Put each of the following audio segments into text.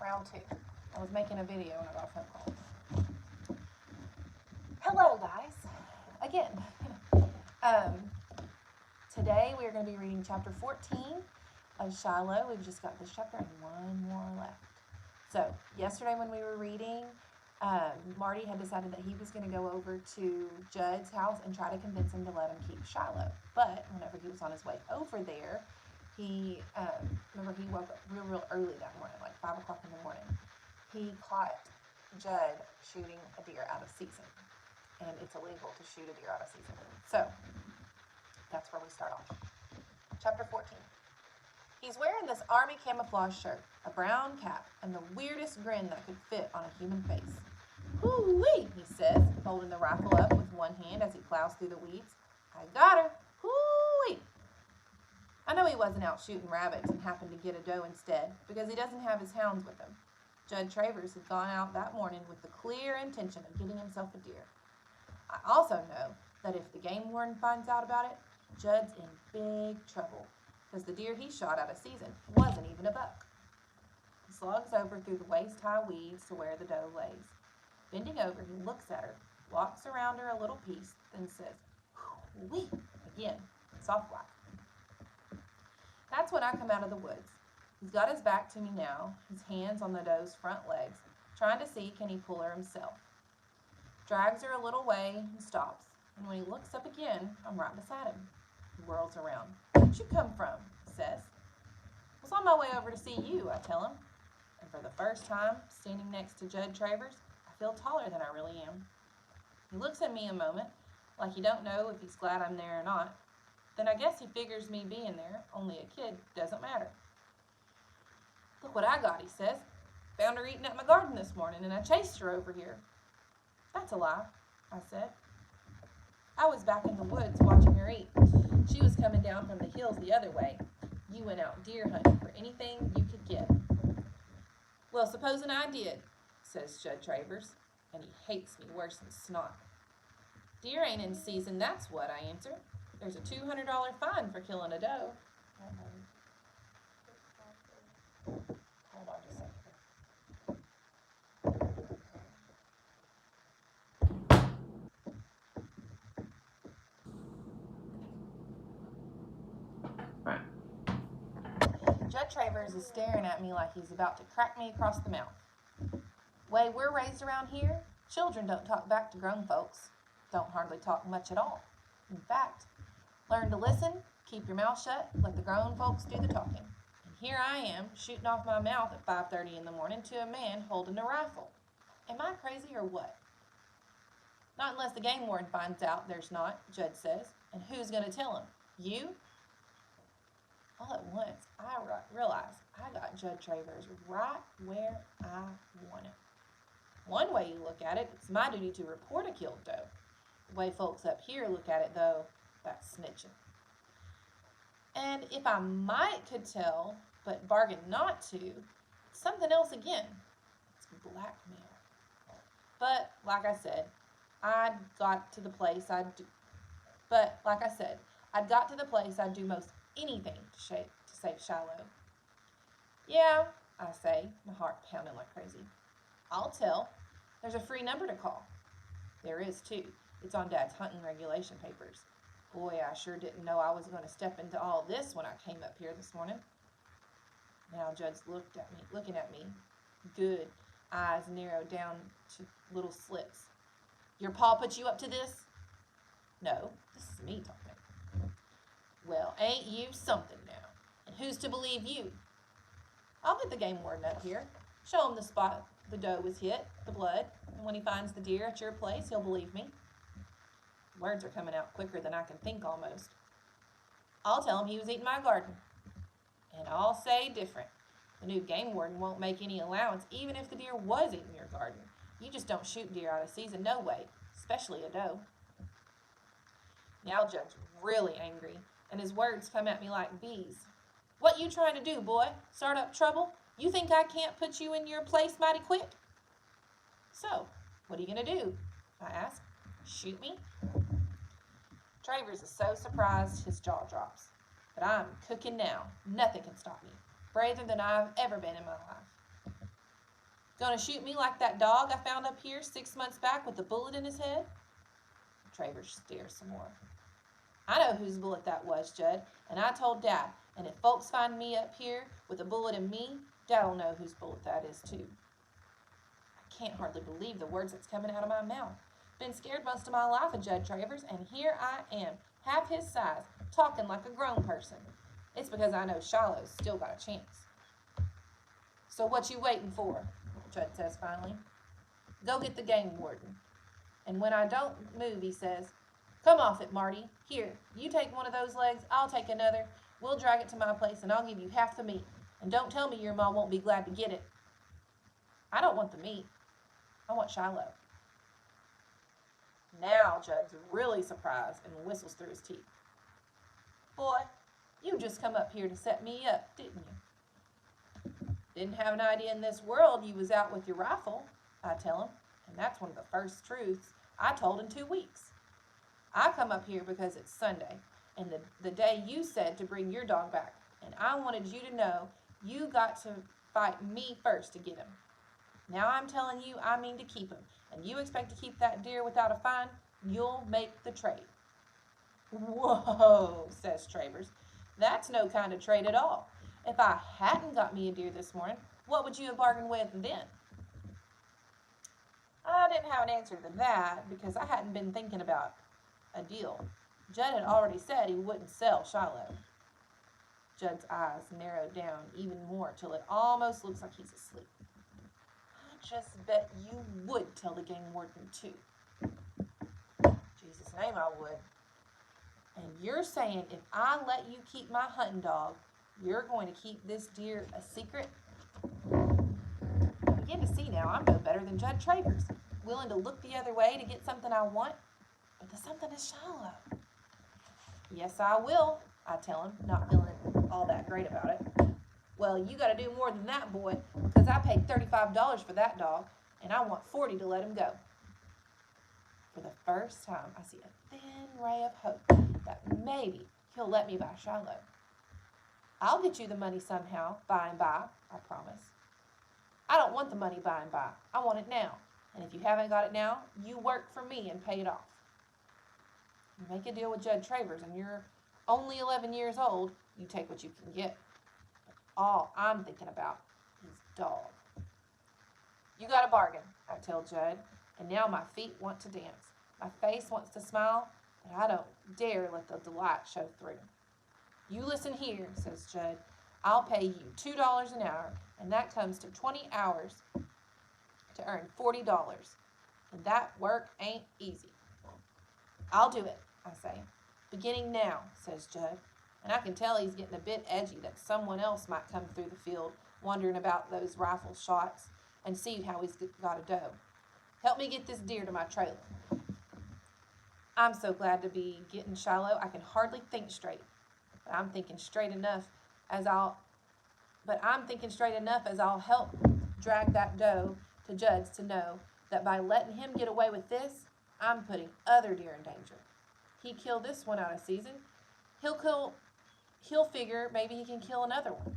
round 2. I was making a video and I got a phone call. Hello, guys. Again. Today we are going to be reading chapter 14 of Shiloh. We've just got this chapter and one more left. So, yesterday when we were reading, Marty had decided that he was going to go over to Judd's house and try to convince him to let him keep Shiloh. But whenever he was on his way over there, he woke up real early that morning, like 5 o'clock in the morning. He caught Judd shooting a deer out of season. And it's illegal to shoot a deer out of season. So, that's where we start off. Chapter 14. He's wearing this army camouflage shirt, a brown cap, and the weirdest grin that could fit on a human face. Hoo-wee, he says, holding the rifle up with one hand as he plows through the weeds. I got her. Hoo-wee. I know he wasn't out shooting rabbits and happened to get a doe instead, because he doesn't have his hounds with him. Judd Travers had gone out that morning with the clear intention of getting himself a deer. I also know that if the game warden finds out about it, Judd's in big trouble, because the deer he shot out of season wasn't even a buck. He slogs over through the waist-high weeds to where the doe lays. Bending over, he looks at her, walks around her a little piece, then says, "Whoo-wee," again, soft-like. That's when I come out of the woods. He's got his back to me now, his hands on the doe's front legs, trying to see can he pull her himself. Drags her a little way and stops, and when he looks up again, I'm right beside him. He whirls around. "Where'd you come from?" he says. "I was on my way over to see you," I tell him. And for the first time, standing next to Judd Travers, I feel taller than I really am. He looks at me a moment, like he don't know if he's glad I'm there or not. Then I guess he figures me being there, only a kid, doesn't matter. "Look what I got," he says. "Found her eating at my garden this morning, and I chased her over here." "That's a lie," I said. "I was back in the woods watching her eat. She was coming down from the hills the other way. You went out deer hunting for anything you could get." "Well, supposing I did," says Judd Travers, and he hates me worse than snot. "Deer ain't in season, that's what," I answer. "There's a $200 fine for killing a doe." Hold on just a second. Judd Travers is staring at me like he's about to crack me across the mouth. Way we're raised around here, children don't talk back to grown folks. Don't hardly talk much at all. In fact, learn to listen, keep your mouth shut, let the grown folks do the talking. And here I am, shooting off my mouth at 5:30 in the morning to a man holding a rifle. Am I crazy or what? "Not unless the game warden finds out there's not," Judd says. "And who's going to tell him? You?" All at once, I realized I got Judd Travers right where I want him. One way you look at it, it's my duty to report a killed doe. The way folks up here look at it, though, that's snitching. And if I could tell, but bargain not to, it's something else again. It's blackmail. But, like I said, I'd got to the place I'd do most anything to save Shiloh. "Yeah," I say, my heart pounding like crazy. "I'll tell. There's a free number to call." There is, too. It's on Dad's hunting regulation papers. Boy, I sure didn't know I was going to step into all this when I came up here this morning. Now Judd's looking at me. Good. Eyes narrowed down to little slits. "Your pa put you up to this?" "No, this is me talking." "Well, ain't you something now? And who's to believe you?" "I'll get the game warden up here, show him the spot the doe was hit, the blood, and when he finds the deer at your place, he'll believe me." Words are coming out quicker than I can think almost. "I'll tell him he was eating my garden." "And I'll say different. The new game warden won't make any allowance even if the deer was eating your garden. You just don't shoot deer out of season, no way, especially a doe." Now Judd's really angry, and his words come at me like bees. "What you trying to do, boy? Start up trouble? You think I can't put you in your place mighty quick?" "So, what are you going to do?" I ask. "Shoot me?" Travers is so surprised his jaw drops. But I'm cooking now. Nothing can stop me. Braver than I've ever been in my life. Gonna shoot me like that dog I found up here 6 months back with a bullet in his head? Travers stares some more. I know whose bullet that was, Judd, and I told Dad, and if folks find me up here with a bullet in me, Dad'll know whose bullet that is, too. I can't hardly believe the words that's coming out of my mouth. Been scared most of my life of Judd Travers, and here I am, half his size, talking like a grown person. It's because I know Shiloh's still got a chance. So what you waiting for? Judd says finally. Go get the game warden. And when I don't move, he says, come off it, Marty. Here, you take one of those legs, I'll take another. We'll drag it to my place, and I'll give you half the meat. And don't tell me your ma won't be glad to get it. I don't want the meat. I want Shiloh. Now Judd's really surprised and whistles through his teeth. Boy, you just come up here to set me up, didn't you? Didn't have an idea in this world you was out with your rifle, I tell him. And that's one of the first truths I told in 2 weeks. I come up here because it's Sunday, and the day you said to bring your dog back. And I wanted you to know you got to fight me first to get him. Now I'm telling you I mean to keep him, and you expect to keep that deer without a fine, you'll make the trade. Whoa, says Travers. That's no kind of trade at all. If I hadn't got me a deer this morning, what would you have bargained with then? I didn't have an answer to that because I hadn't been thinking about a deal. Judd had already said he wouldn't sell Shiloh. Judd's eyes narrowed down even more till it almost looks like he's asleep. I just bet you would tell the game warden too. Jesus' name I would. And you're saying if I let you keep my hunting dog, you're going to keep this deer a secret? I begin to see now I'm no better than Judd Travers, willing to look the other way to get something I want, but the something is Shiloh. Yes, I will, I tell him, not feeling all that great about it. Well, you got to do more than that, boy, because I paid $35 for that dog, and I want $40 to let him go. For the first time, I see a thin ray of hope that maybe he'll let me buy Shiloh. I'll get you the money somehow, by and by, I promise. I don't want the money by and by. I want it now. And if you haven't got it now, you work for me and pay it off. You make a deal with Judd Travers and you're only 11 years old, you take what you can get. But all I'm thinking about is dog. You got a bargain, I tell Judd, and now my feet want to dance. My face wants to smile, but I don't dare let the delight show through. You listen here, says Judd. I'll pay you $2 an hour, and that comes to 20 hours to earn $40. And that work ain't easy. I'll do it, I say. Beginning now, says Judd. And I can tell he's getting a bit edgy that someone else might come through the field wondering about those rifle shots and see how he's got a doe. Help me get this deer to my trailer. I'm so glad to be getting Shiloh, I can hardly think straight. But I'm thinking straight enough as I'll help drag that doe to Judd's to know that by letting him get away with this, I'm putting other deer in danger. He killed this one out of season. He'll figure maybe he can kill another one.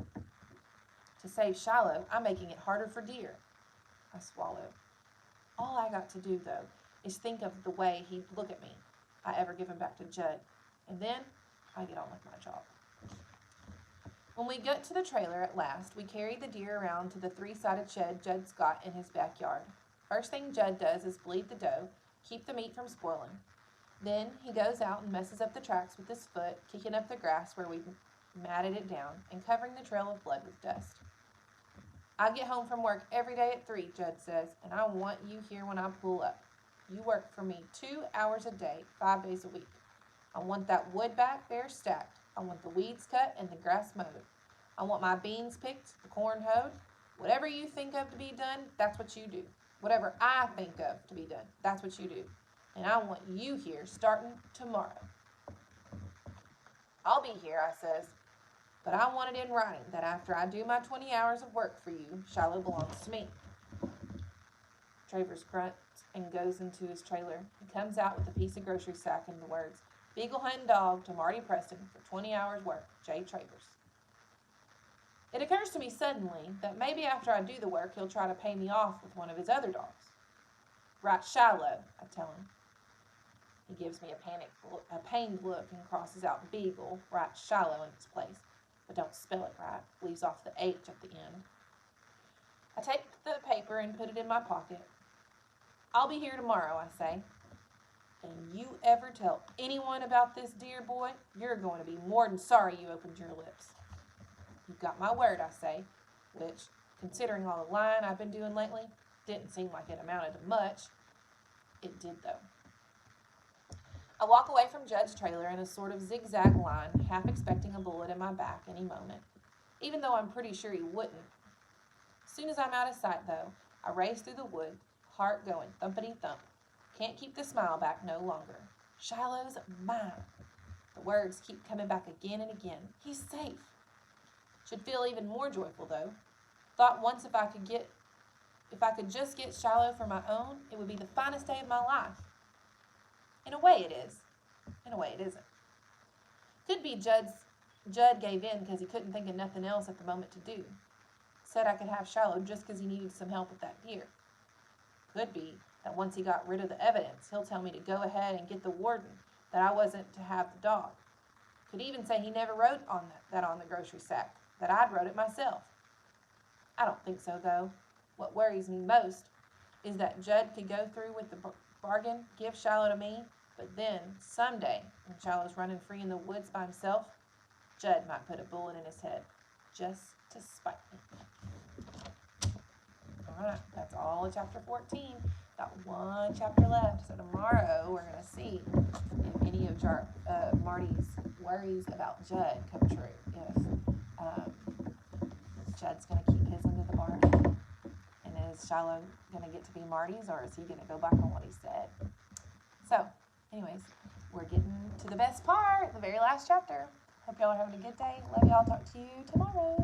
To save Shiloh, I'm making it harder for deer. I swallow. All I got to do, though, is think of the way he'd look at me if I ever give him back to Judd. And then I get on with my job. When we get to the trailer at last, we carry the deer around to the 3-sided shed Judd's got in his backyard. First thing Judd does is bleed the doe, keep the meat from spoiling. Then he goes out and messes up the tracks with his foot, kicking up the grass where we matted it down and covering the trail of blood with dust. I get home from work every day at 3, Judd says, and I want you here when I pull up. You work for me 2 hours a day, 5 days a week. I want that wood back there stacked. I want the weeds cut and the grass mowed. I want my beans picked, the corn hoed. Whatever you think of to be done, that's what you do. Whatever I think of to be done, that's what you do. And I want you here starting tomorrow. I'll be here, I says, but I want it in writing that after I do my 20 hours of work for you, Shiloh belongs to me. Travers grunts and goes into his trailer. He comes out with a piece of grocery sack and the words, Beagle hunting dog to Marty Preston for 20 hours work, J. Travers. It occurs to me suddenly that maybe after I do the work, he'll try to pay me off with one of his other dogs. Right, Shiloh, I tell him. He gives me a pained look and crosses out Beagle, writes Shiloh in its place, but don't spell it right, leaves off the H at the end. I take the paper and put it in my pocket. I'll be here tomorrow, I say. And you ever tell anyone about this dear boy, you're going to be more than sorry you opened your lips. You've got my word, I say, which, considering all the lying I've been doing lately, didn't seem like it amounted to much. It did, though. I walk away from Judd's trailer in a sort of zigzag line, half expecting a bullet in my back any moment, even though I'm pretty sure he wouldn't. As soon as I'm out of sight, though, I race through the wood, heart going thumpity-thump. Can't keep the smile back no longer. Shiloh's mine. The words keep coming back again and again. He's safe. Should feel even more joyful, though. Thought once if I could just get Shiloh for my own, it would be the finest day of my life. In a way it is. In a way it isn't. Could be Judd gave in because he couldn't think of nothing else at the moment to do. Said I could have Shiloh just because he needed some help with that deer. Could be that once he got rid of the evidence, he'll tell me to go ahead and get the warden, that I wasn't to have the dog. Could even say he never wrote that on the grocery sack, that I'd wrote it myself. I don't think so, though. What worries me most is that Judd could go through with the bargain, give Shiloh to me, but then, someday, when Shiloh's running free in the woods by himself, Judd might put a bullet in his head, just to spite me. Alright, that's all of chapter 14. Got one chapter left, so tomorrow we're going to see if any of Marty's worries about Judd come true. If Judd's going to keep his end of the bargain, and is Shiloh going to get to be Marty's, or is he going to go back on what he said? So, anyways, we're getting to the best part, the very last chapter. Hope y'all are having a good day. Love y'all. Talk to you tomorrow.